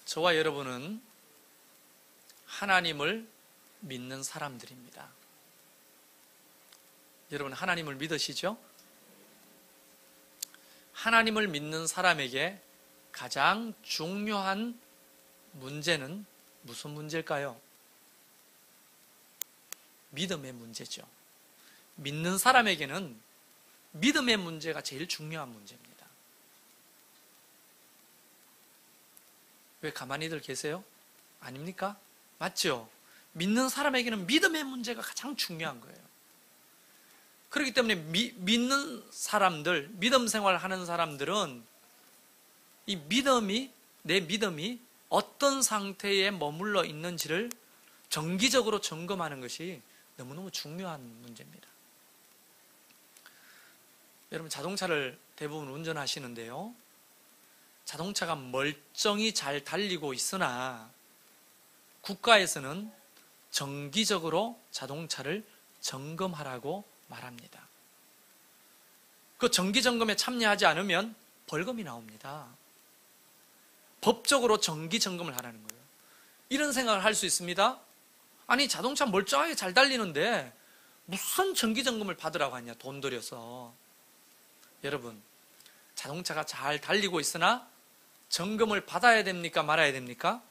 저와 여러분은 하나님을 믿는 사람들입니다. 여러분 하나님을 믿으시죠? 하나님을 믿는 사람에게 가장 중요한 문제는 무슨 문제일까요? 믿음의 문제죠. 믿는 사람에게는 믿음의 문제가 제일 중요한 문제입니다. 왜 가만히들 계세요? 아닙니까? 맞죠? 믿는 사람에게는 믿음의 문제가 가장 중요한 거예요. 그렇기 때문에 믿는 사람들, 믿음 생활하는 사람들은 이 믿음이, 내 믿음이 어떤 상태에 머물러 있는지를 정기적으로 점검하는 것이 너무너무 중요한 문제입니다. 여러분 자동차를 대부분 운전하시는데요, 자동차가 멀쩡히 잘 달리고 있으나 국가에서는 정기적으로 자동차를 점검하라고 말합니다. 그 정기 점검에 참여하지 않으면 벌금이 나옵니다. 법적으로 정기 점검을 하라는 거예요. 이런 생각을 할 수 있습니다. 아니 자동차 멀쩡하게 잘 달리는데 무슨 정기 점검을 받으라고 하냐, 돈 들여서. 여러분 자동차가 잘 달리고 있으나 점검을 받아야 됩니까? 말아야 됩니까?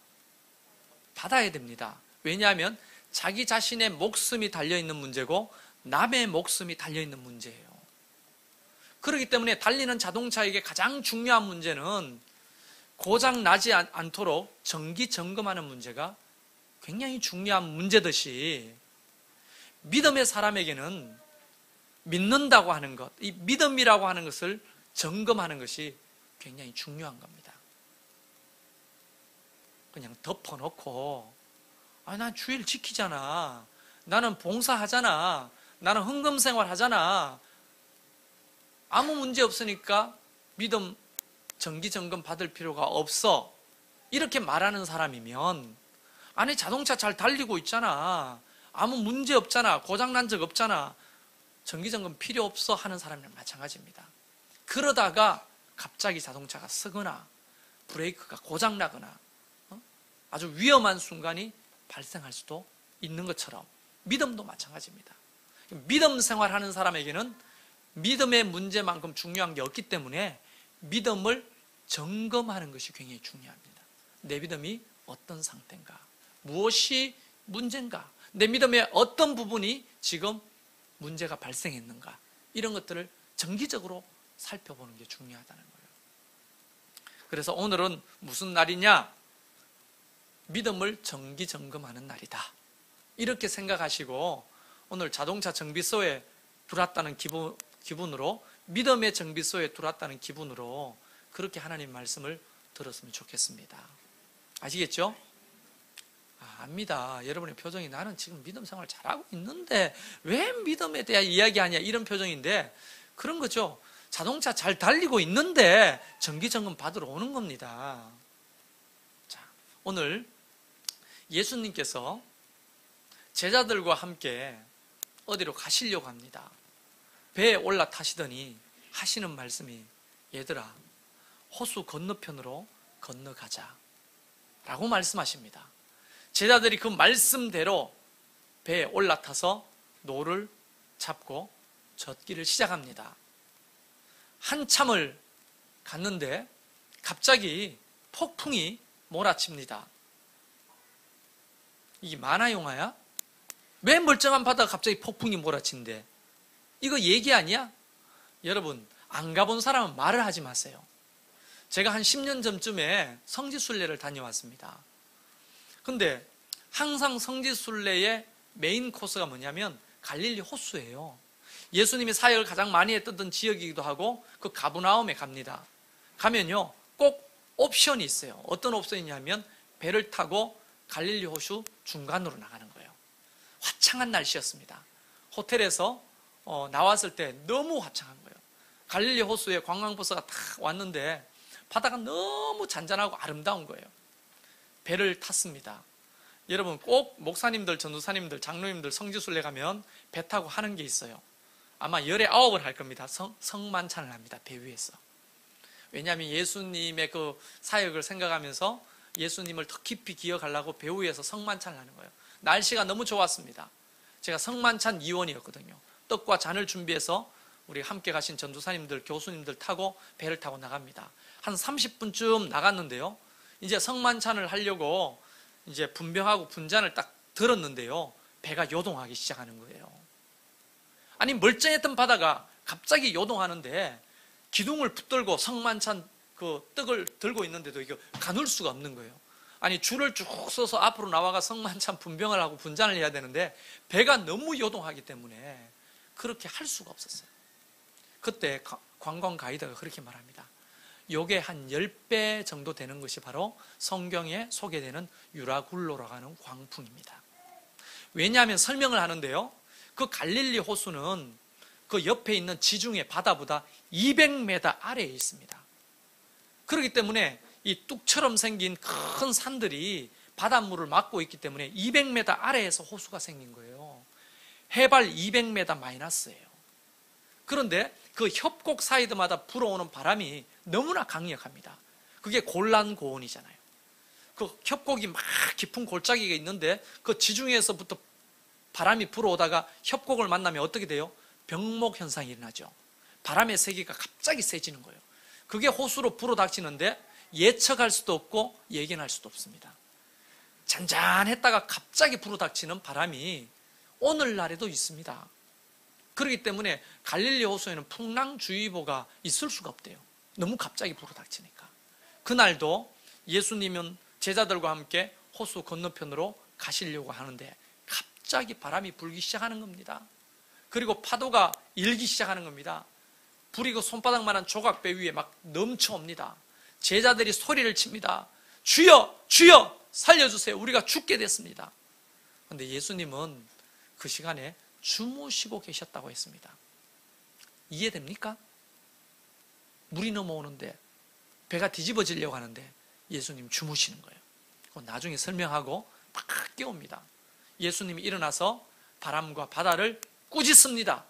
받아야 됩니다. 왜냐하면 자기 자신의 목숨이 달려있는 문제고 남의 목숨이 달려있는 문제예요. 그렇기 때문에 달리는 자동차에게 가장 중요한 문제는 고장 나지 않도록 정기 점검하는 문제가 굉장히 중요한 문제듯이, 믿음의 사람에게는 믿는다고 하는 것, 이 믿음이라고 하는 것을 점검하는 것이 굉장히 중요한 겁니다. 그냥 덮어놓고 난 주일 지키잖아, 나는 봉사하잖아, 나는 헌금생활 하잖아, 아무 문제 없으니까 믿음 정기점검 받을 필요가 없어, 이렇게 말하는 사람이면, 아니 자동차 잘 달리고 있잖아, 아무 문제 없잖아, 고장난 적 없잖아, 정기점검 필요 없어 하는 사람이랑 마찬가지입니다. 그러다가 갑자기 자동차가 쓰거나 브레이크가 고장나거나 아주 위험한 순간이 발생할 수도 있는 것처럼 믿음도 마찬가지입니다. 믿음 생활하는 사람에게는 믿음의 문제만큼 중요한 게 없기 때문에 믿음을 점검하는 것이 굉장히 중요합니다. 내 믿음이 어떤 상태인가, 무엇이 문제인가, 내 믿음의 어떤 부분이 지금 문제가 발생했는가, 이런 것들을 정기적으로 살펴보는 게 중요하다는 거예요. 그래서 오늘은 무슨 날이냐? 믿음을 정기 점검하는 날이다, 이렇게 생각하시고 오늘 자동차 정비소에 들어왔다는 기분으로, 믿음의 정비소에 들어왔다는 기분으로 그렇게 하나님 말씀을 들었으면 좋겠습니다. 아시겠죠? 압니다. 여러분의 표정이 나는 지금 믿음 생활 잘하고 있는데 왜 믿음에 대한 이야기하냐, 이런 표정인데 그런 거죠. 자동차 잘 달리고 있는데 정기점검 받으러 오는 겁니다. 자, 오늘 예수님께서 제자들과 함께 어디로 가시려고 합니다. 배에 올라타시더니 하시는 말씀이, 얘들아 호수 건너편으로 건너가자 라고 말씀하십니다. 제자들이 그 말씀대로 배에 올라타서 노를 잡고 젓기를 시작합니다. 한참을 갔는데 갑자기 폭풍이 몰아칩니다. 이게 만화 영화야? 왜 멀쩡한 바다가 갑자기 폭풍이 몰아친대? 이거 얘기 아니야? 여러분 안 가본 사람은 말을 하지 마세요. 제가 한 10년 전쯤에 성지순례를 다녀왔습니다. 근데 항상 성지순례의 메인 코스가 뭐냐면 갈릴리 호수예요. 예수님이 사역을 가장 많이 했던 지역이기도 하고 그 가브나움에 갑니다. 가면요 꼭 옵션이 있어요. 어떤 옵션이냐면 배를 타고 갈릴리 호수 중간으로 나가는 거예요. 화창한 날씨였습니다. 호텔에서 나왔을 때 너무 화창한 거예요. 갈릴리 호수에 관광버스가 딱 왔는데 바다가 너무 잔잔하고 아름다운 거예요. 배를 탔습니다. 여러분 꼭 목사님들, 전도사님들, 장로님들 성지순례 가면 배 타고 하는 게 있어요. 아마 열에 9을 할 겁니다. 성만찬을 합니다. 배 위에서. 왜냐하면 예수님의 그 사역을 생각하면서 예수님을 더 깊이 기억하려고 배 위에서 성만찬을 하는 거예요. 날씨가 너무 좋았습니다. 제가 성만찬 이원이었거든요. 떡과 잔을 준비해서 우리 함께 가신 전도사님들, 교수님들 타고 배를 타고 나갑니다. 한 30분쯤 나갔는데요. 이제 성만찬을 하려고 이제 분병하고 분잔을 딱 들었는데요. 배가 요동하기 시작하는 거예요. 아니, 멀쩡했던 바다가 갑자기 요동하는데 기둥을 붙들고 성만찬 그 떡을 들고 있는데도 이거 가눌 수가 없는 거예요. 아니, 줄을 쭉 서서 앞으로 나와가 성만찬 분병을 하고 분잔을 해야 되는데 배가 너무 요동하기 때문에 그렇게 할 수가 없었어요. 그때 관광 가이드가 그렇게 말합니다. 요게 한 10배 정도 되는 것이 바로 성경에 소개되는 유라굴로라고 하는 광풍입니다. 왜냐하면 설명을 하는데요. 그 갈릴리 호수는 그 옆에 있는 지중해 바다보다 200m 아래에 있습니다. 그렇기 때문에 이 뚝처럼 생긴 큰 산들이 바닷물을 막고 있기 때문에 200m 아래에서 호수가 생긴 거예요. 해발 200m 마이너스예요. 그런데 그 협곡 사이드마다 불어오는 바람이 너무나 강력합니다. 그게 골란고원이잖아요. 그 협곡이 막 깊은 골짜기가 있는데 그 지중해에서부터 바람이 불어오다가 협곡을 만나면 어떻게 돼요? 병목 현상이 일어나죠. 바람의 세기가 갑자기 세지는 거예요. 그게 호수로 불어닥치는데 예측할 수도 없고 예견할 수도 없습니다. 잔잔했다가 갑자기 불어닥치는 바람이 오늘날에도 있습니다. 그렇기 때문에 갈릴리 호수에는 풍랑주의보가 있을 수가 없대요. 너무 갑자기 불어닥치니까. 그날도 예수님은 제자들과 함께 호수 건너편으로 가시려고 하는데 갑자기 바람이 불기 시작하는 겁니다. 그리고 파도가 일기 시작하는 겁니다. 불이 그 손바닥만한 조각배 위에 막 넘쳐옵니다. 제자들이 소리를 칩니다. 주여! 주여! 살려주세요. 우리가 죽게 됐습니다. 그런데 예수님은 그 시간에 주무시고 계셨다고 했습니다. 이해됩니까? 물이 넘어오는데 배가 뒤집어지려고 하는데 예수님 주무시는 거예요. 그건 나중에 설명하고 막 깨웁니다. 예수님이 일어나서 바람과 바다를 꾸짖습니다.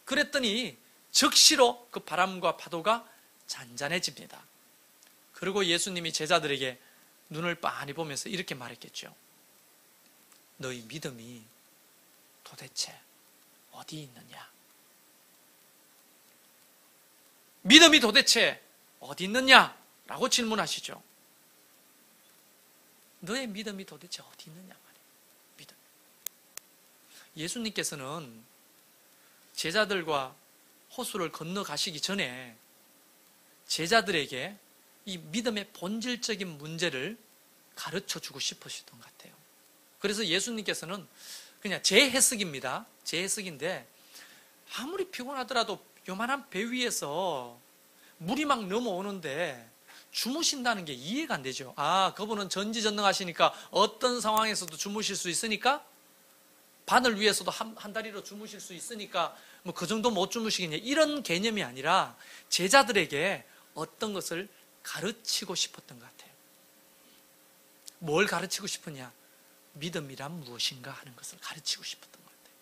그랬더니 즉시로 그 바람과 파도가 잔잔해집니다. 그리고 예수님이 제자들에게 눈을 빤히 보면서 이렇게 말했겠죠. 너희 믿음이 도대체 어디 있느냐? 믿음이 도대체 어디 있느냐? 라고 질문하시죠. 너의 믿음이 도대체 어디 있느냐 말이에요. 믿음. 예수님께서는 제자들과 호수를 건너가시기 전에 제자들에게 이 믿음의 본질적인 문제를 가르쳐 주고 싶으셨던 것 같아요. 그래서 예수님께서는 그냥 제 해석입니다. 제 해석인데 아무리 피곤하더라도 요만한 배 위에서 물이 막 넘어오는데 주무신다는 게 이해가 안 되죠. 아, 그분은 전지전능하시니까 어떤 상황에서도 주무실 수 있으니까 바늘 위에서도 한 다리로 주무실 수 있으니까 뭐 그 정도 못 주무시겠냐, 이런 개념이 아니라 제자들에게 어떤 것을 가르치고 싶었던 것 같아요. 뭘 가르치고 싶으냐? 믿음이란 무엇인가 하는 것을 가르치고 싶었던 것 같아요.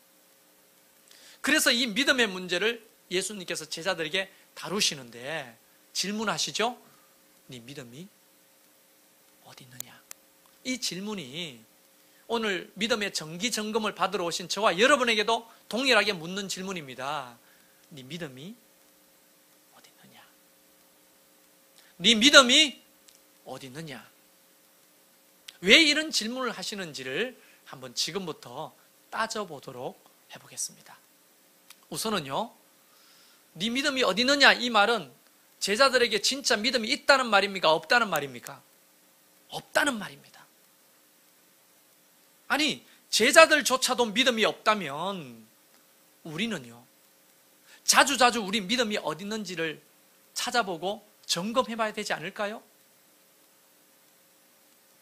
그래서 이 믿음의 문제를 예수님께서 제자들에게 다루시는데 질문하시죠. 네 믿음이 어디 있느냐? 이 질문이 오늘 믿음의 정기 점검을 받으러 오신 저와 여러분에게도 동일하게 묻는 질문입니다. 네 믿음이 어디 있느냐? 네 믿음이 어디 있느냐? 왜 이런 질문을 하시는지를 한번 지금부터 따져보도록 해보겠습니다. 우선은요, 네 믿음이 어디 있느냐, 이 말은 제자들에게 진짜 믿음이 있다는 말입니까? 없다는 말입니까? 없다는 말입니다. 아니, 제자들조차도 믿음이 없다면 우리는요, 자주자주 우리 믿음이 어디 있는지를 찾아보고 점검해 봐야 되지 않을까요?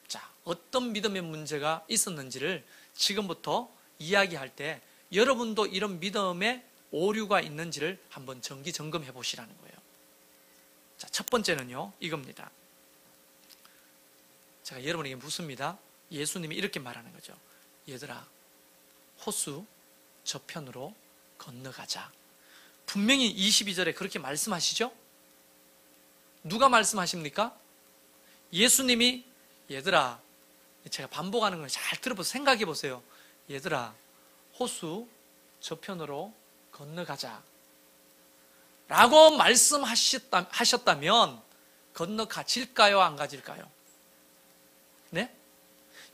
자, 어떤 믿음의 문제가 있었는지를 지금부터 이야기할 때 여러분도 이런 믿음의 오류가 있는지를 한번 정기 점검해 보시라는 거예요. 자, 첫 번째는요, 이겁니다. 제가 여러분에게 묻습니다. 예수님이 이렇게 말하는 거죠. 얘들아, 호수 저편으로 건너가자. 분명히 22절에 그렇게 말씀하시죠? 누가 말씀하십니까? 예수님이 얘들아, 제가 반복하는 걸 잘 들어보세요. 생각해 보세요. 얘들아, 호수 저편으로 건너가자 라고 말씀하셨다면 건너가질까요? 안 가질까요? 네?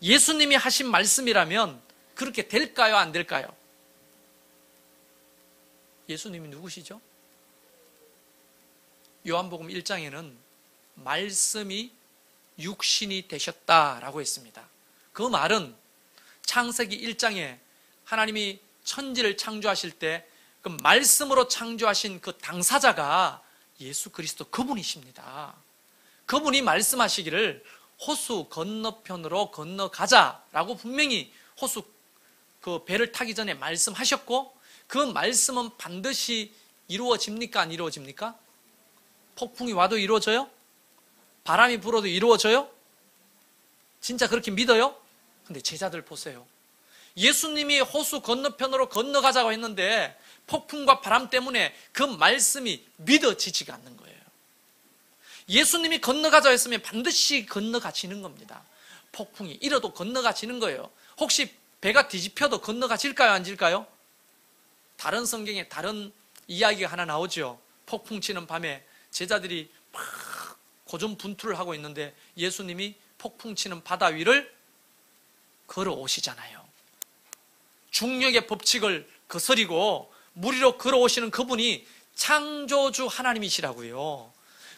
예수님이 하신 말씀이라면 그렇게 될까요? 안 될까요? 예수님이 누구시죠? 요한복음 1장에는 말씀이 육신이 되셨다라고 했습니다. 그 말은 창세기 1장에 하나님이 천지를 창조하실 때 그 말씀으로 창조하신 그 당사자가 예수 그리스도 그분이십니다. 그분이 말씀하시기를 호수 건너편으로 건너가자라고 분명히 호수 그 배를 타기 전에 말씀하셨고, 그 말씀은 반드시 이루어집니까? 안 이루어집니까? 폭풍이 와도 이루어져요? 바람이 불어도 이루어져요? 진짜 그렇게 믿어요? 근데 제자들 보세요. 예수님이 호수 건너편으로 건너가자고 했는데 폭풍과 바람 때문에 그 말씀이 믿어지지가 않는 거예요. 예수님이 건너가자고 했으면 반드시 건너가지는 겁니다. 폭풍이 일어도 건너가지는 거예요. 혹시 배가 뒤집혀도 건너가질까요? 안 질까요? 다른 성경에 다른 이야기가 하나 나오죠. 폭풍 치는 밤에 제자들이 막 고전분투를 하고 있는데 예수님이 폭풍 치는 바다 위를 걸어오시잖아요. 중력의 법칙을 거스리고 물 위로 걸어오시는 그분이 창조주 하나님이시라고요.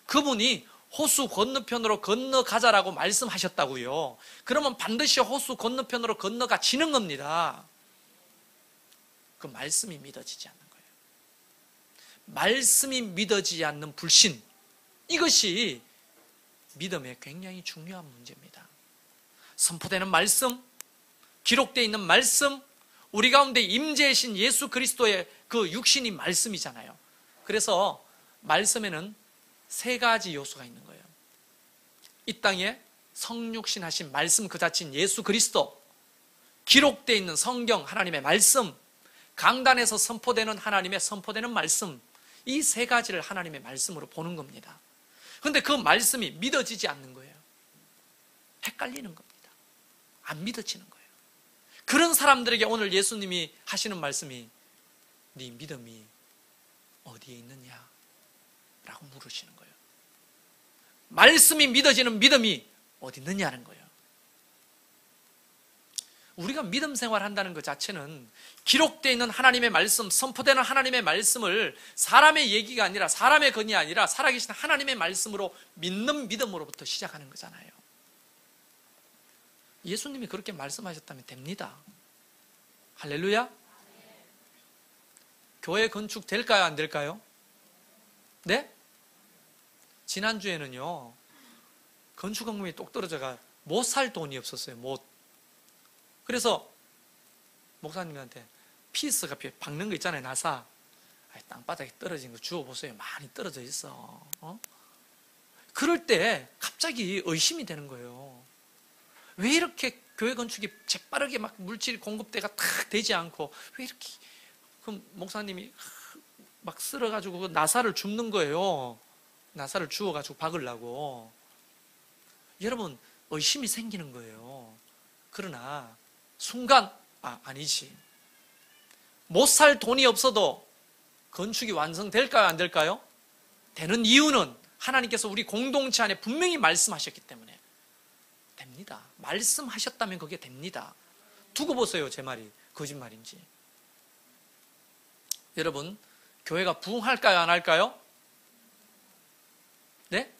그분이 호수 건너편으로 건너가자라고 말씀하셨다고요. 그러면 반드시 호수 건너편으로 건너가지는 겁니다. 그 말씀이 믿어지지 않는 거예요. 말씀이 믿어지지 않는 불신, 이것이 믿음의 굉장히 중요한 문제입니다. 선포되는 말씀, 기록되어 있는 말씀, 우리 가운데 임재이신 예수 그리스도의 그 육신이 말씀이잖아요. 그래서 말씀에는 세 가지 요소가 있는 거예요. 이 땅에 성육신 하신 말씀 그 자체인 예수 그리스도, 기록되어 있는 성경 하나님의 말씀, 강단에서 선포되는 하나님의 선포되는 말씀, 이 세 가지를 하나님의 말씀으로 보는 겁니다. 그런데 그 말씀이 믿어지지 않는 거예요. 헷갈리는 겁니다. 안 믿어지는 거예요. 그런 사람들에게 오늘 예수님이 하시는 말씀이 네 믿음이 어디에 있느냐? 라고 물으시는 거예요. 말씀이 믿어지는 믿음이 어디 있느냐는 거예요. 우리가 믿음 생활 한다는 것 자체는 기록되어 있는 하나님의 말씀, 선포되는 하나님의 말씀을 사람의 얘기가 아니라, 사람의 건이 아니라 살아계신 하나님의 말씀으로 믿는 믿음으로부터 시작하는 거잖아요. 예수님이 그렇게 말씀하셨다면 됩니다. 할렐루야. 교회 건축 될까요? 안 될까요? 네? 지난주에는요, 건축학금이 똑 떨어져가 못 살 돈이 없었어요. 못. 그래서 목사님한테 피스가 박는 거 있잖아요. 나사. 땅바닥에 떨어진 거 주워보세요. 많이 떨어져 있어. 그럴 때 갑자기 의심이 되는 거예요. 왜 이렇게 교회 건축이 재빠르게 막 물질 공급대가 탁 되지 않고 왜 이렇게, 그럼 목사님이 막 쓸어가지고 그 나사를 줍는 거예요. 나사를 주워가지고 박으려고. 여러분, 의심이 생기는 거예요. 그러나 순간 아니지. 못 살 돈이 없어도 건축이 완성될까요? 안 될까요? 되는 이유는 하나님께서 우리 공동체 안에 분명히 말씀하셨기 때문에 됩니다. 말씀하셨다면 그게 됩니다. 두고 보세요. 제 말이 거짓말인지. 여러분, 교회가 부흥할까요? 안 할까요? 네?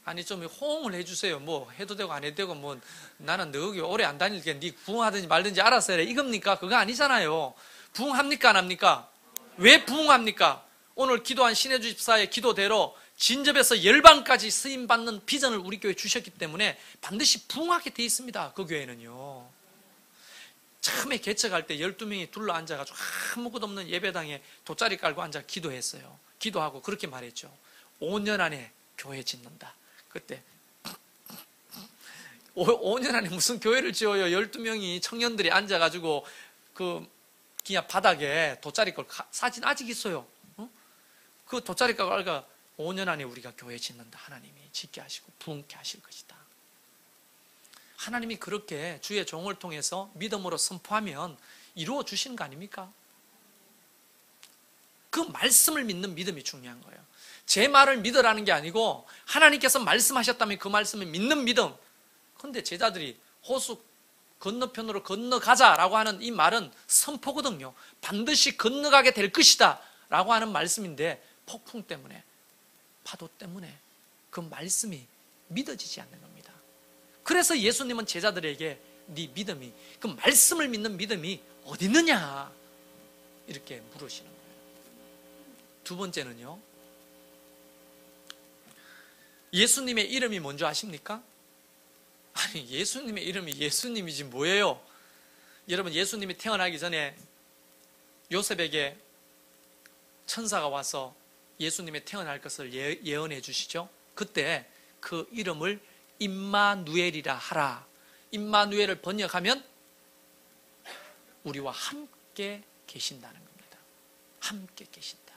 아니 좀 호응을 해주세요. 뭐 해도 되고 안 해도 되고, 뭐 나는 너 여기 오래 안 다닐게 네 부흥하든지 말든지 알아서 해라, 이겁니까? 그거 아니잖아요. 부흥합니까? 안 합니까? 왜 부흥합니까? 오늘 기도한 신혜주 집사의 기도대로 진접에서 열방까지 쓰임받는 비전을 우리 교회에 주셨기 때문에 반드시 부흥하게 돼 있습니다. 그 교회는요. 처음에 개척할 때 12명이 둘러 앉아가지고 아무것도 없는 예배당에 돗자리 깔고 앉아 기도했어요. 기도하고 그렇게 말했죠. 5년 안에 교회 짓는다. 그때 5년 안에 무슨 교회를 지어요. 12명이 청년들이 앉아가지고 그냥 바닥에 돗자리 깔고 사진 아직 있어요. 그 돗자리 깔고 5년 안에 우리가 교회 짓는다. 하나님이 짓게 하시고 부흥케 하실 것이다. 하나님이 그렇게 주의 종을 통해서 믿음으로 선포하면 이루어 주시는 거 아닙니까? 그 말씀을 믿는 믿음이 중요한 거예요. 제 말을 믿으라는 게 아니고 하나님께서 말씀하셨다면 그 말씀을 믿는 믿음. 그런데 제자들이 호수 건너편으로 건너가자라고 하는 이 말은 선포거든요. 반드시 건너가게 될 것이다 라고 하는 말씀인데 폭풍 때문에, 파도 때문에 그 말씀이 믿어지지 않는 겁니다. 그래서 예수님은 제자들에게 네 믿음이, 그 말씀을 믿는 믿음이 어디 있느냐 이렇게 물으시는 거예요. 두 번째는요, 예수님의 이름이 뭔지 아십니까? 아니, 예수님의 이름이 예수님이지 뭐예요? 여러분, 예수님이 태어나기 전에 요셉에게 천사가 와서 예수님이 태어날 것을 예언해 주시죠. 그때 그 이름을 임마누엘이라 하라. 임마누엘을 번역하면 우리와 함께 계신다는 겁니다. 함께 계신다.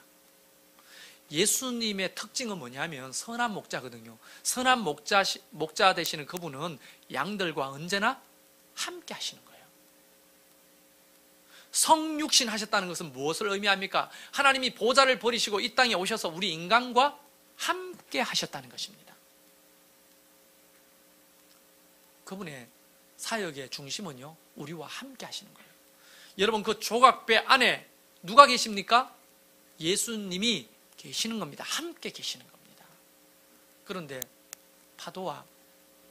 예수님의 특징은 뭐냐면 선한 목자거든요. 선한 목자 되시는 그분은 양들과 언제나 함께 하시는 거예요. 성육신 하셨다는 것은 무엇을 의미합니까? 하나님이 보좌를 버리시고 이 땅에 오셔서 우리 인간과 함께 하셨다는 것입니다. 그분의 사역의 중심은요, 우리와 함께 하시는 거예요. 여러분, 그 조각배 안에 누가 계십니까? 예수님이 계시는 겁니다. 함께 계시는 겁니다. 그런데 파도와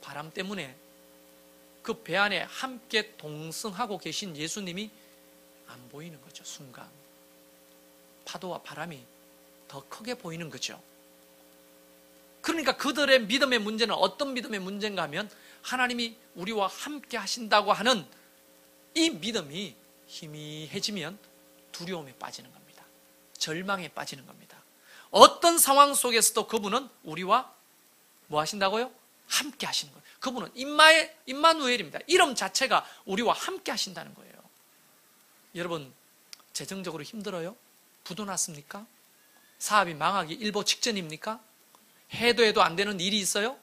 바람 때문에 그 배 안에 함께 동승하고 계신 예수님이 안 보이는 거죠. 순간 파도와 바람이 더 크게 보이는 거죠. 그러니까 그들의 믿음의 문제는 어떤 믿음의 문제인가 하면 하나님이 우리와 함께 하신다고 하는 이 믿음이 희미해지면 두려움에 빠지는 겁니다. 절망에 빠지는 겁니다. 어떤 상황 속에서도 그분은 우리와 뭐 하신다고요? 함께 하시는 거예요. 그분은 임마누엘입니다. 이름 자체가 우리와 함께 하신다는 거예요. 여러분, 재정적으로 힘들어요? 부도 났습니까? 사업이 망하기 일보 직전입니까? 해도 해도 안 되는 일이 있어요?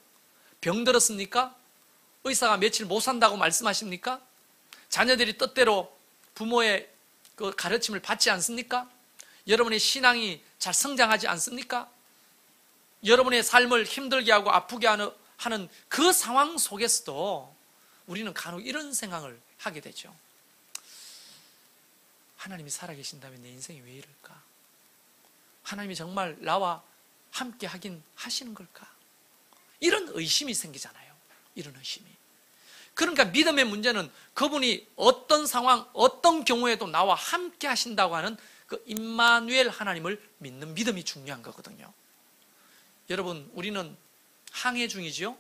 병들었습니까? 의사가 며칠 못 산다고 말씀하십니까? 자녀들이 뜻대로 부모의 그 가르침을 받지 않습니까? 여러분의 신앙이 잘 성장하지 않습니까? 여러분의 삶을 힘들게 하고 아프게 하는 그 상황 속에서도 우리는 간혹 이런 생각을 하게 되죠. 하나님이 살아계신다면 내 인생이 왜 이럴까? 하나님이 정말 나와 함께 하긴 하시는 걸까? 이런 의심이 생기잖아요. 이런 의심이. 그러니까 믿음의 문제는 그분이 어떤 상황, 어떤 경우에도 나와 함께 하신다고 하는 그 임마누엘 하나님을 믿는 믿음이 중요한 거거든요. 여러분, 우리는 항해 중이죠.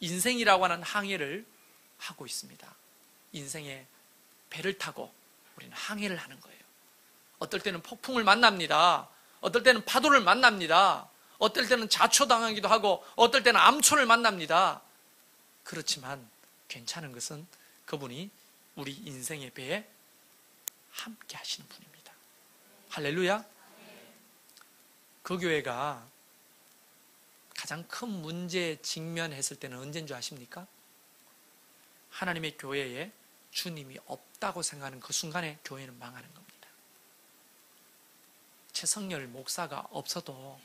인생이라고 하는 항해를 하고 있습니다. 인생의 배를 타고 우리는 항해를 하는 거예요. 어떨 때는 폭풍을 만납니다. 어떨 때는 파도를 만납니다. 어떨 때는 자초당하기도 하고 어떨 때는 암초를 만납니다. 그렇지만 괜찮은 것은 그분이 우리 인생의 배에 함께 하시는 분입니다. 할렐루야. 그 교회가 가장 큰 문제에 직면했을 때는 언제인 줄 아십니까? 하나님의 교회에 주님이 없다고 생각하는 그 순간에 교회는 망하는 겁니다. 최성열 목사가 없어도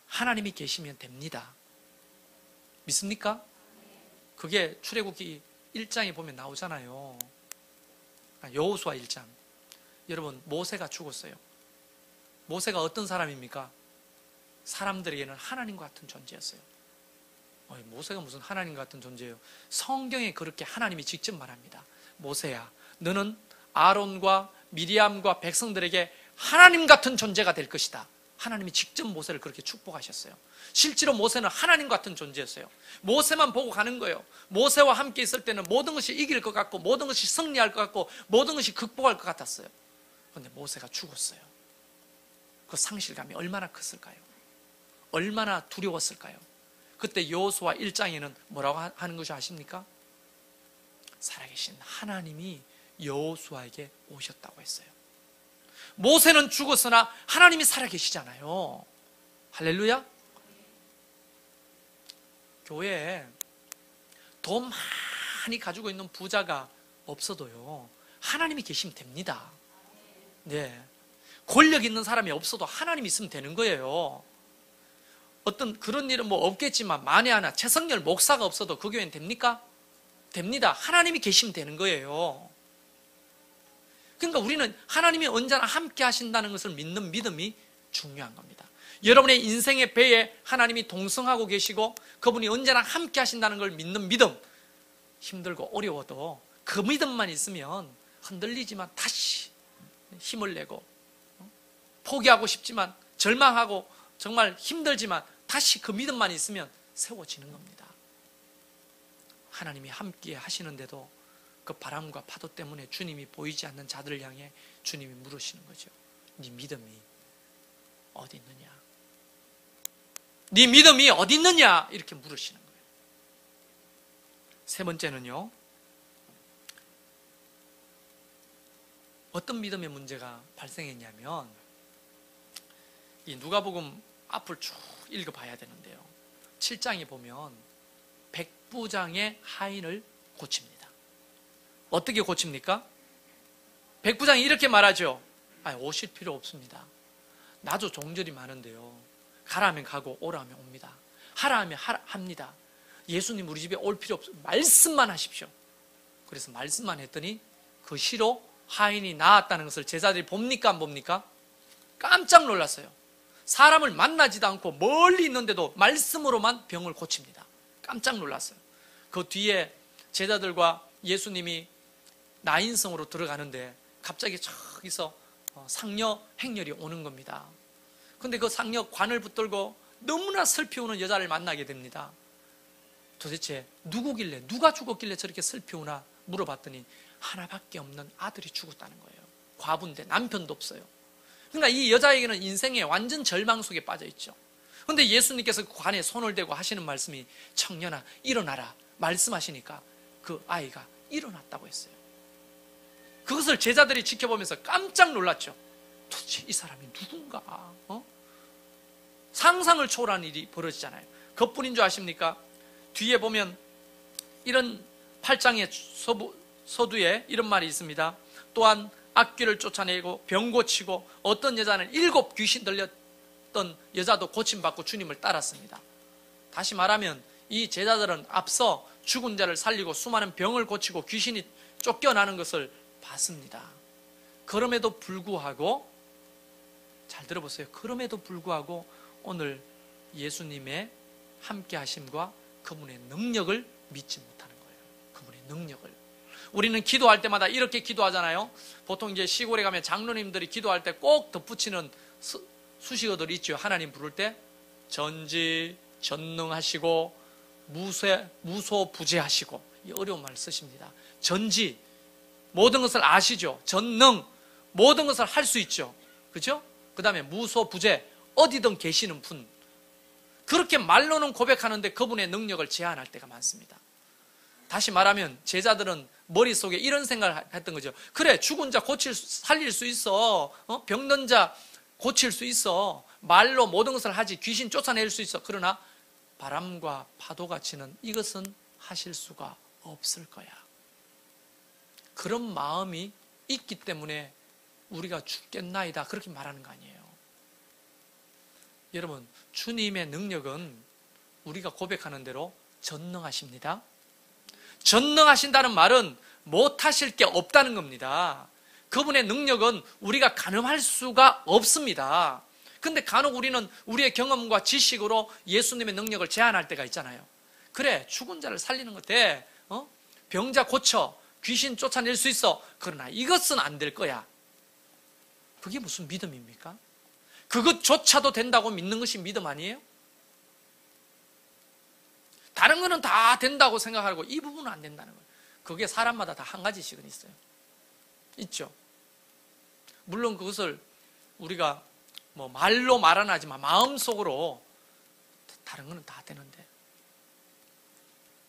하나님이 계시면 됩니다. 믿습니까? 그게 출애굽기 1장에 보면 나오잖아요. 여호수아 1장. 여러분, 모세가 죽었어요. 모세가 어떤 사람입니까? 사람들에게는 하나님과 같은 존재였어요. 모세가 무슨 하나님 같은 존재예요? 성경에 그렇게 하나님이 직접 말합니다. 모세야, 너는 아론과 미리암과 백성들에게 하나님 같은 존재가 될 것이다. 하나님이 직접 모세를 그렇게 축복하셨어요. 실제로 모세는 하나님 같은 존재였어요. 모세만 보고 가는 거예요. 모세와 함께 있을 때는 모든 것이 이길 것 같고 모든 것이 승리할 것 같고 모든 것이 극복할 것 같았어요. 그런데 모세가 죽었어요. 그 상실감이 얼마나 컸을까요? 얼마나 두려웠을까요? 그때 여호수아 1장에는 뭐라고 하는 것이 아십니까? 살아계신 하나님이 여호수아에게 오셨다고 했어요. 모세는 죽었으나 하나님이 살아계시잖아요. 할렐루야. 교회에 돈 많이 가지고 있는 부자가 없어도요, 하나님이 계시면 됩니다. 네. 권력 있는 사람이 없어도 하나님이 있으면 되는 거예요. 어떤 그런 일은 뭐 없겠지만 만에 하나 최성열 목사가 없어도 그 교회는 됩니까? 됩니다. 하나님이 계시면 되는 거예요. 그러니까 우리는 하나님이 언제나 함께 하신다는 것을 믿는 믿음이 중요한 겁니다. 여러분의 인생의 배에 하나님이 동승하고 계시고 그분이 언제나 함께 하신다는 걸 믿는 믿음, 힘들고 어려워도 그 믿음만 있으면 흔들리지만 다시 힘을 내고, 포기하고 싶지만, 절망하고 정말 힘들지만 다시 그 믿음만 있으면 세워지는 겁니다. 하나님이 함께 하시는데도 그 바람과 파도 때문에 주님이 보이지 않는 자들을 향해 주님이 물으시는 거죠. 네 믿음이 어디 있느냐? 네 믿음이 어디 있느냐? 이렇게 물으시는 거예요. 세 번째는요, 어떤 믿음의 문제가 발생했냐면, 이 누가복음 앞을 쭉 읽어봐야 되는데요, 7장에 보면 백부장의 하인을 고칩니다. 어떻게 고칩니까? 백부장이 이렇게 말하죠. 오실 필요 없습니다. 나도 종절이 많은데요, 가라 하면 가고 오라 하면 옵니다. 하라 하면 합니다. 예수님 우리 집에 올 필요 없어요. 말씀만 하십시오. 그래서 말씀만 했더니 그 시로 하인이 나았다는 것을 제자들이 봅니까 안 봅니까? 깜짝 놀랐어요. 사람을 만나지도 않고 멀리 있는데도 말씀으로만 병을 고칩니다. 깜짝 놀랐어요. 그 뒤에 제자들과 예수님이 나인성으로 들어가는데 갑자기 저기서 상녀 행렬이 오는 겁니다. 근데 그 상녀 관을 붙들고 너무나 슬피 우는 여자를 만나게 됩니다. 도대체 누구길래, 누가 죽었길래 저렇게 슬피 우나 물어봤더니 하나밖에 없는 아들이 죽었다는 거예요. 과부인데 남편도 없어요. 그러니까 이 여자에게는 인생의 완전 절망 속에 빠져 있죠. 그런데 예수님께서 그 관에 손을 대고 하시는 말씀이 청년아 일어나라 말씀하시니까 그 아이가 일어났다고 했어요. 그것을 제자들이 지켜보면서 깜짝 놀랐죠. 도대체 이 사람이 누군가? 상상을 초월한 일이 벌어지잖아요. 그것뿐인 줄 아십니까? 뒤에 보면 이런 8장의 서두에 이런 말이 있습니다. 또한 악귀를 쫓아내고 병 고치고 어떤 여자는 7 귀신 들렸던 여자도 고침받고 주님을 따랐습니다. 다시 말하면 이 제자들은 앞서 죽은 자를 살리고 수많은 병을 고치고 귀신이 쫓겨나는 것을 봤습니다. 그럼에도 불구하고, 잘 들어보세요. 그럼에도 불구하고 오늘 예수님의 함께 하심과 그분의 능력을 믿지 못하는 거예요. 그분의 능력을. 우리는 기도할 때마다 이렇게 기도하잖아요. 보통 이제 시골에 가면 장로님들이 기도할 때 꼭 덧붙이는 수식어들이 있죠. 하나님 부를 때 전지 전능하시고 무소부재하시고, 이 어려운 말을 쓰십니다. 전지, 모든 것을 아시죠. 전능, 모든 것을 할 수 있죠. 그죠? 그 다음에 무소부재, 어디든 계시는 분. 그렇게 말로는 고백하는데 그분의 능력을 제한할 때가 많습니다. 다시 말하면 제자들은 머릿속에 이런 생각을 했던 거죠. 그래, 죽은 자 살릴 수 있어. 병든 자 고칠 수 있어. 말로 모든 것을 하지. 귀신 쫓아낼 수 있어. 그러나 바람과 파도가 치는 이것은 하실 수가 없을 거야. 그런 마음이 있기 때문에 우리가 죽겠나이다 그렇게 말하는 거 아니에요. 여러분, 주님의 능력은 우리가 고백하는 대로 전능하십니다. 전능하신다는 말은 못하실 게 없다는 겁니다. 그분의 능력은 우리가 가늠할 수가 없습니다. 근데 간혹 우리는 우리의 경험과 지식으로 예수님의 능력을 제한할 때가 있잖아요. 그래, 죽은 자를 살리는 것 돼. 병자 고쳐, 귀신 쫓아낼 수 있어. 그러나 이것은 안 될 거야. 그게 무슨 믿음입니까? 그것조차도 된다고 믿는 것이 믿음 아니에요? 다른 거는 다 된다고 생각하고 이 부분은 안 된다는 거예요. 그게 사람마다 다 한 가지씩은 있어요. 있죠. 물론 그것을 우리가 뭐 말로 말 안 하지만 마음속으로 다른 거는 다 되는데,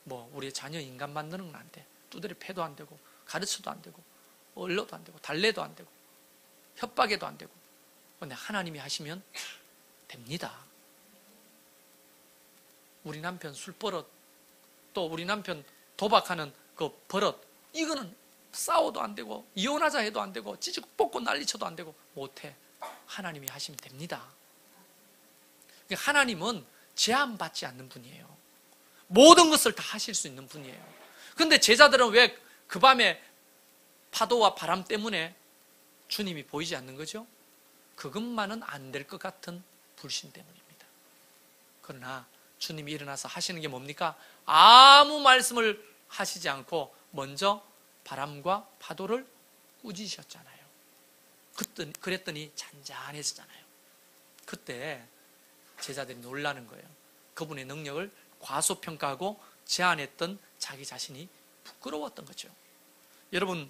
뭐 우리의 자녀 인간 만드는 건 안 돼. 두드려 패도 안 되고 가르쳐도 안 되고 얼러도 안 되고 달래도 안 되고 협박해도 안 되고. 그런데 하나님이 하시면 됩니다. 우리 남편 술버릇, 또 우리 남편 도박하는 그 버릇, 이거는 싸워도 안 되고 이혼하자 해도 안 되고 찌직 뽑고 난리쳐도 안 되고 못해. 하나님이 하시면 됩니다. 하나님은 제한받지 않는 분이에요. 모든 것을 다 하실 수 있는 분이에요. 그런데 제자들은 왜 그 밤에 파도와 바람 때문에 주님이 보이지 않는 거죠? 그것만은 안 될 것 같은 불신 때문입니다. 그러나 주님이 일어나서 하시는 게 뭡니까? 아무 말씀을 하시지 않고 먼저 바람과 파도를 꾸짖으셨잖아요. 그랬더니 잔잔해지잖아요. 그때 제자들이 놀라는 거예요. 그분의 능력을 과소평가하고 제안했던 자기 자신이 부끄러웠던 거죠. 여러분,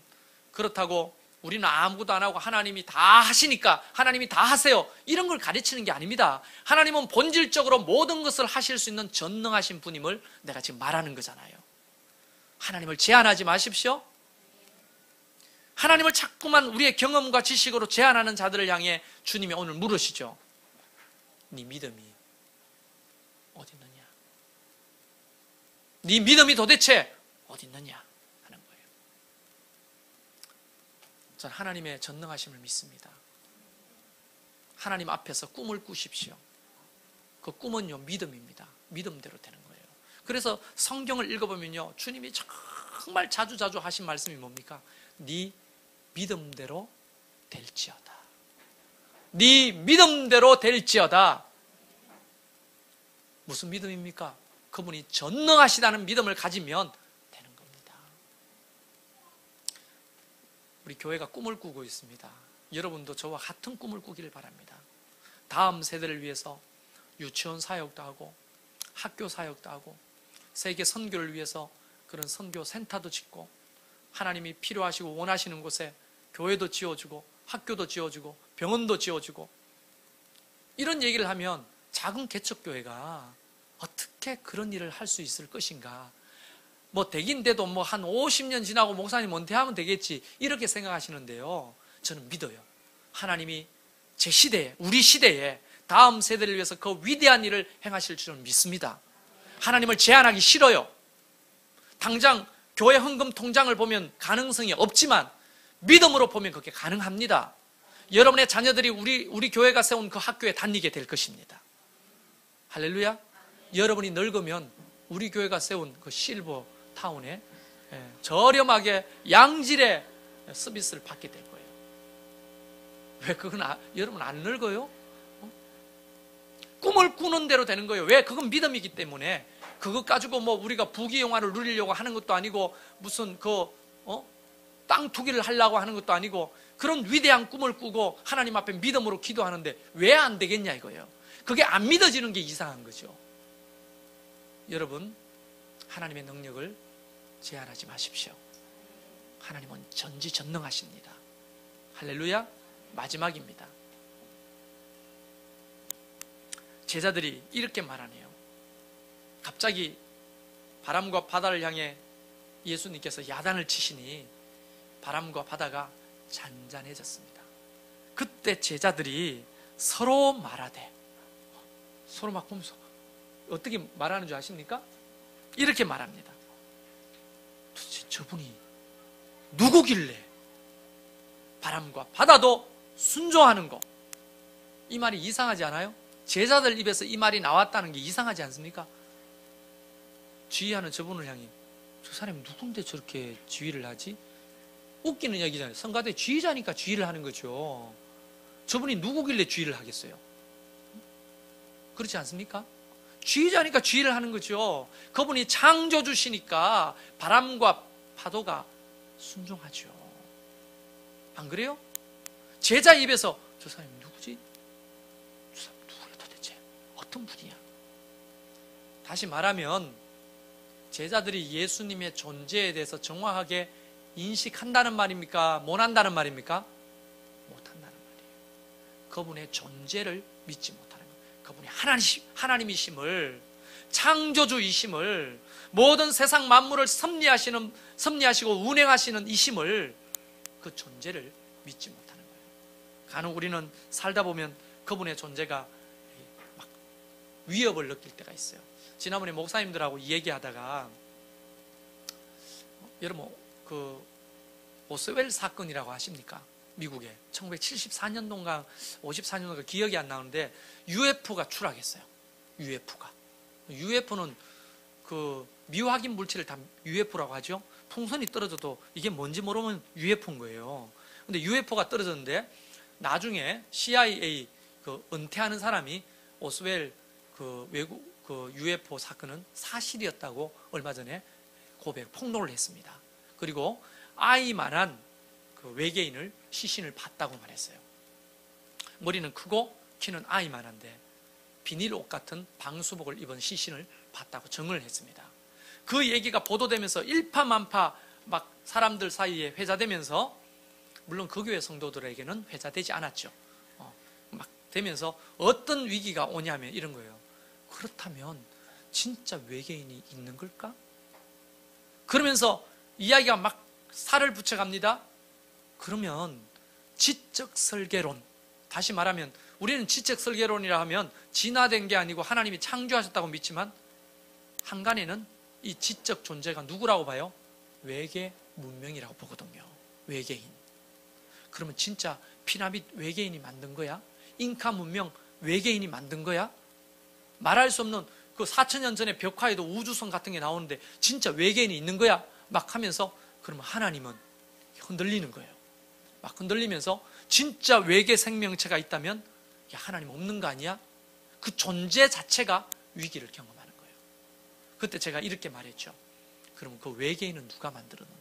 그렇다고 우리는 아무것도 안 하고 하나님이 다 하시니까 하나님이 다 하세요, 이런 걸 가르치는 게 아닙니다. 하나님은 본질적으로 모든 것을 하실 수 있는 전능하신 분임을 내가 지금 말하는 거잖아요. 하나님을 제한하지 마십시오. 하나님을 자꾸만 우리의 경험과 지식으로 제한하는 자들을 향해 주님이 오늘 물으시죠. 네 믿음이 어디 있느냐? 네 믿음이 도대체 어디 있느냐 하는 거예요. 저는 하나님의 전능하심을 믿습니다. 하나님 앞에서 꿈을 꾸십시오. 그 꿈은요, 믿음입니다. 믿음대로 되는 거예요. 그래서 성경을 읽어보면요, 주님이 정말 자주 하신 말씀이 뭡니까? 네 믿음대로 될지어다. 네 믿음대로 될지어다. 무슨 믿음입니까? 그분이 전능하시다는 믿음을 가지면 되는 겁니다. 우리 교회가 꿈을 꾸고 있습니다. 여러분도 저와 같은 꿈을 꾸기를 바랍니다. 다음 세대를 위해서 유치원 사역도 하고 학교 사역도 하고 세계 선교를 위해서 그런 선교 센터도 짓고 하나님이 필요하시고 원하시는 곳에 교회도 지어주고 학교도 지어주고 병원도 지어주고, 이런 얘기를 하면 작은 개척교회가 어떻게 그런 일을 할 수 있을 것인가, 뭐 되긴데도 뭐 한 50년 지나고 목사님 은퇴하면 되겠지, 이렇게 생각하시는데요, 저는 믿어요. 하나님이 제 시대에, 우리 시대에 다음 세대를 위해서 그 위대한 일을 행하실 줄은 믿습니다. 하나님을 제한하기 싫어요. 당장 교회 헌금 통장을 보면 가능성이 없지만 믿음으로 보면 그게 가능합니다. 여러분의 자녀들이 우리 교회가 세운 그 학교에 다니게 될 것입니다. 할렐루야. 여러분이 늙으면 우리 교회가 세운 그 실버 타운에 저렴하게 양질의 서비스를 받게 될 거예요. 왜 그건 여러분 안 늙어요? 꿈을 꾸는 대로 되는 거예요. 왜? 그건 믿음이기 때문에. 그것 가지고 뭐 우리가 부귀영화를 누리려고 하는 것도 아니고 무슨 땅 투기를 하려고 하는 것도 아니고, 그런 위대한 꿈을 꾸고 하나님 앞에 믿음으로 기도하는데 왜 안 되겠냐 이거예요. 그게 안 믿어지는 게 이상한 거죠. 여러분, 하나님의 능력을 제한하지 마십시오. 하나님은 전지전능하십니다. 할렐루야. 마지막입니다. 제자들이 이렇게 말하네요. 갑자기 바람과 바다를 향해 예수님께서 야단을 치시니 바람과 바다가 잔잔해졌습니다. 그때 제자들이 서로 말하되, 서로 막 보면서 어떻게 말하는 줄 아십니까? 이렇게 말합니다. 도대체 저분이 누구길래 바람과 바다도 순종하는 거? 이 말이 이상하지 않아요? 제자들 입에서 이 말이 나왔다는 게 이상하지 않습니까? 지휘하는 저분을 향해, 저 사람이 누군데 저렇게 지휘를 하지? 웃기는 얘기잖아요. 성가대 지휘자니까 지휘를 하는 거죠. 저분이 누구길래 지휘를 하겠어요? 그렇지 않습니까? 지휘자니까 지휘를 하는 거죠. 그분이 창조주시니까 바람과 파도가 순종하죠. 안 그래요? 제자 입에서 저 사람이 누구지? 저 사람 누구야 도대체? 어떤 분이야? 다시 말하면 제자들이 예수님의 존재에 대해서 정확하게 인식한다는 말입니까? 못한다는 말입니까? 못한다는 말이에요. 그분의 존재를 믿지 못하는 거예요. 그분이 하나님이심을, 창조주이심을, 모든 세상 만물을 섭리하시고 운행하시는 이심을, 그 존재를 믿지 못하는 거예요. 간혹 우리는 살다 보면 그분의 존재가 막 위협을 느낄 때가 있어요. 지난번에 목사님들하고 얘기하다가 여러분 그 오스웰 사건이라고 아십니까? 미국에 1974년도인가 54년도인가 기억이 안 나는데 UFO가 추락했어요. UFO는 그 미확인 물질을 다 UFO라고 하죠. 풍선이 떨어져도 이게 뭔지 모르면 UFO인 거예요. 근데 UFO가 떨어졌는데 나중에 CIA 그 은퇴하는 사람이 오스웰 그 외국 그 UFO 사건은 사실이었다고 얼마 전에 폭로를 했습니다. 그리고 아이만한 그 외계인을 시신을 봤다고 말했어요. 머리는 크고 키는 아이만한데 비닐 옷 같은 방수복을 입은 시신을 봤다고 증언을 했습니다. 그 얘기가 보도되면서 일파만파 막 사람들 사이에 회자되면서, 물론 그 교회 성도들에게는 회자되지 않았죠. 막 되면서 어떤 위기가 오냐면 이런 거예요. 그렇다면 진짜 외계인이 있는 걸까? 그러면서 이야기가 막 살을 붙여갑니다. 그러면 지적 설계론, 다시 말하면 우리는 지적 설계론이라 하면 진화된 게 아니고 하나님이 창조하셨다고 믿지만 한간에는 이 지적 존재가 누구라고 봐요? 외계 문명이라고 보거든요. 외계인. 그러면 진짜 피라미드 외계인이 만든 거야? 잉카 문명 외계인이 만든 거야? 말할 수 없는 그 4,000년 전에 벽화에도 우주선 같은 게 나오는데 진짜 외계인이 있는 거야? 막 하면서 그러면 하나님은 흔들리는 거예요. 막 흔들리면서 진짜 외계 생명체가 있다면 야, 하나님 없는 거 아니야? 그 존재 자체가 위기를 경험하는 거예요. 그때 제가 이렇게 말했죠. 그럼 그 외계인은 누가 만들었는데?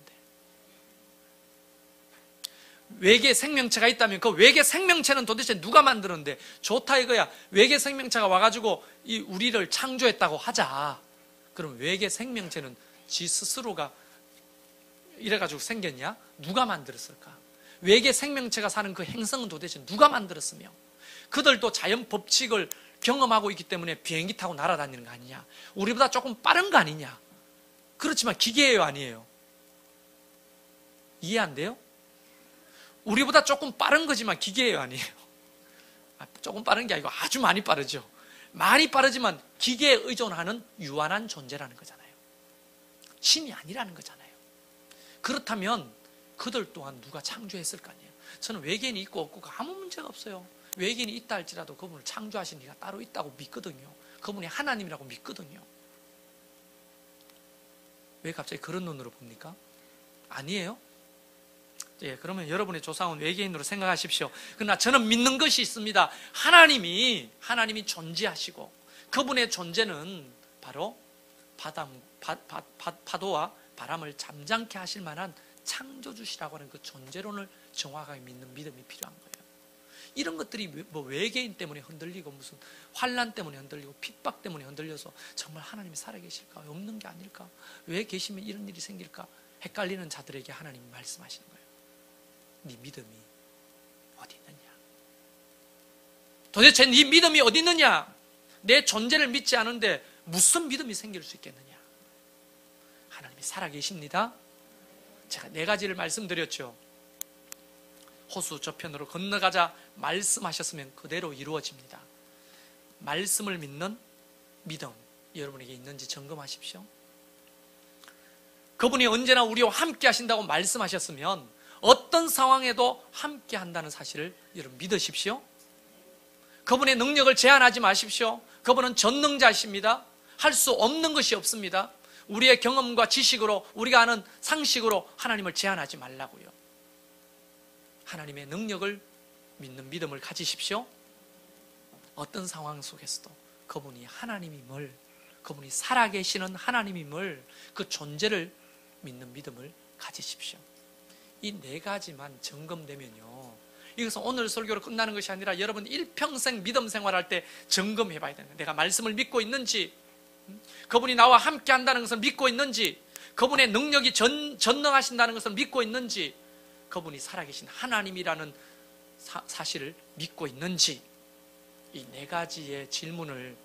외계 생명체가 있다면 그 외계 생명체는 도대체 누가 만들었는데? 좋다 이거야. 외계 생명체가 와가지고 이 우리를 창조했다고 하자. 그럼 외계 생명체는 지 스스로가 이래가지고 생겼냐? 누가 만들었을까? 외계 생명체가 사는 그 행성은 도대체 누가 만들었으며, 그들도 자연 법칙을 경험하고 있기 때문에 비행기 타고 날아다니는 거 아니냐? 우리보다 조금 빠른 거 아니냐? 그렇지만 기계예요, 아니에요? 이해 안 돼요? 우리보다 조금 빠른 거지만 기계예요, 아니에요? 조금 빠른 게 아니고 아주 많이 빠르죠. 많이 빠르지만 기계에 의존하는 유한한 존재라는 거잖아요. 신이 아니라는 거잖아요. 그렇다면 그들 또한 누가 창조했을 거 아니에요. 저는 외계인이 있고 없고 아무 문제가 없어요. 외계인이 있다 할지라도 그분을 창조하신 이가 따로 있다고 믿거든요. 그분이 하나님이라고 믿거든요. 왜 갑자기 그런 눈으로 봅니까? 아니에요? 예, 그러면 여러분의 조상은 외계인으로 생각하십시오. 그러나 저는 믿는 것이 있습니다. 하나님이 존재하시고 그분의 존재는 바로 파도와 바람을 잠잠케 하실 만한 창조주시라고 하는 그 존재론을 정확하게 믿는 믿음이 필요한 거예요. 이런 것들이 뭐 외계인 때문에 흔들리고 무슨 환난 때문에 흔들리고 핍박 때문에 흔들려서 정말 하나님이 살아계실까? 없는 게 아닐까? 왜 계시면 이런 일이 생길까? 헷갈리는 자들에게 하나님이 말씀하시는 거예요. 네 믿음이 어디 있느냐? 도대체 네 믿음이 어디 있느냐? 내 존재를 믿지 않은데 무슨 믿음이 생길 수 있겠느냐? 하나님이 살아계십니다. 제가 4가지를 말씀드렸죠. 호수 저편으로 건너가자 말씀하셨으면 그대로 이루어집니다. 말씀을 믿는 믿음 여러분에게 있는지 점검하십시오. 그분이 언제나 우리와 함께 하신다고 말씀하셨으면 어떤 상황에도 함께 한다는 사실을 여러분 믿으십시오. 그분의 능력을 제한하지 마십시오. 그분은 전능자이십니다. 할 수 없는 것이 없습니다. 우리의 경험과 지식으로, 우리가 아는 상식으로 하나님을 제한하지 말라고요. 하나님의 능력을 믿는 믿음을 가지십시오. 어떤 상황 속에서도 그분이 하나님임을, 그분이 살아계시는 하나님임을, 그 존재를 믿는 믿음을 가지십시오. 이 4가지만 점검되면요, 이것은 오늘 설교로 끝나는 것이 아니라 여러분 일평생 믿음 생활할 때 점검해 봐야 됩니다. 내가 말씀을 믿고 있는지, 그분이 나와 함께 한다는 것을 믿고 있는지, 그분의 능력이 전능하신다는 것을 믿고 있는지, 그분이 살아계신 하나님이라는 사실을 믿고 있는지, 이 4가지의 질문을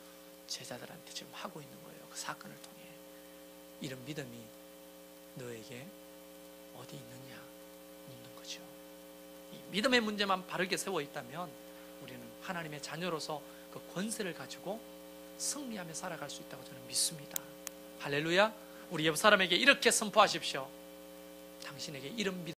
제자들한테 지금 하고 있는 거예요. 그 사건을 통해. 이런 믿음이 너에게 어디 있느냐 묻는 거죠. 이 믿음의 문제만 바르게 세워 있다면 우리는 하나님의 자녀로서 그 권세를 가지고 승리하며 살아갈 수 있다고 저는 믿습니다. 할렐루야. 우리 옆 사람에게 이렇게 선포하십시오. 당신에게 이런 믿음